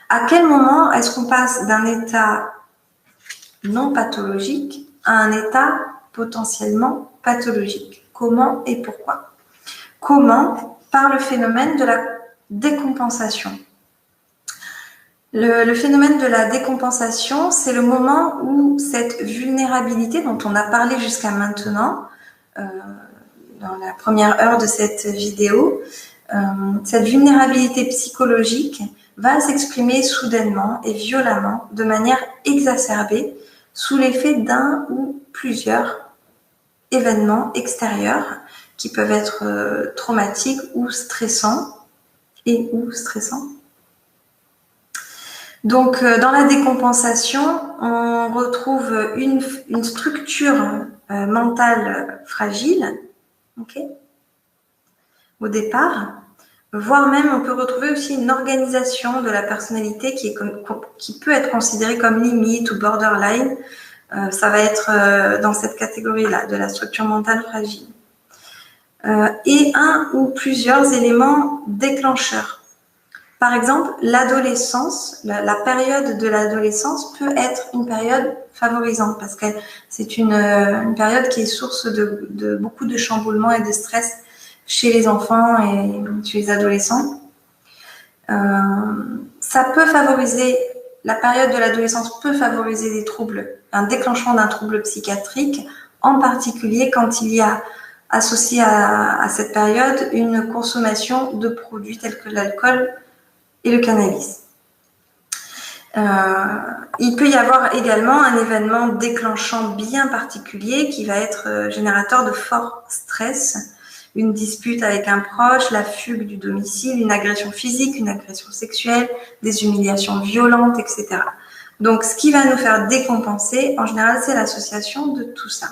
À quel moment est-ce qu'on passe d'un état non pathologique à un état potentiellement pathologique? Comment et pourquoi? Comment? Par le phénomène de la décompensation. Le phénomène de la décompensation, c'est le moment où cette vulnérabilité dont on a parlé jusqu'à maintenant, dans la première heure de cette vidéo, cette vulnérabilité psychologique va s'exprimer soudainement et violemment, de manière exacerbée, sous l'effet d'un ou plusieurs événements extérieurs qui peuvent être traumatiques ou stressants ou stressants. Donc, dans la décompensation, on retrouve une structure mentale fragile, okay, au départ, voire même on peut retrouver aussi une organisation de la personnalité qui peut être considérée comme limite ou borderline. Ça va être dans cette catégorie-là, de la structure mentale fragile. Et un ou plusieurs éléments déclencheurs. Par exemple, l'adolescence, la période de l'adolescence peut être une période favorisante parce que c'est une période qui est source de beaucoup de chamboulements et de stress chez les enfants et chez les adolescents. Ça peut favoriser, la période de l'adolescence peut favoriser des troubles, un déclenchement d'un trouble psychiatrique, en particulier quand il y a associé à cette période une consommation de produits tels que l'alcool et le cannabis. Il peut y avoir également un événement déclenchant bien particulier qui va être générateur de fort stress, une dispute avec un proche, la fugue du domicile, une agression physique, une agression sexuelle, des humiliations violentes, etc. Donc, ce qui va nous faire décompenser, en général, c'est l'association de tout ça.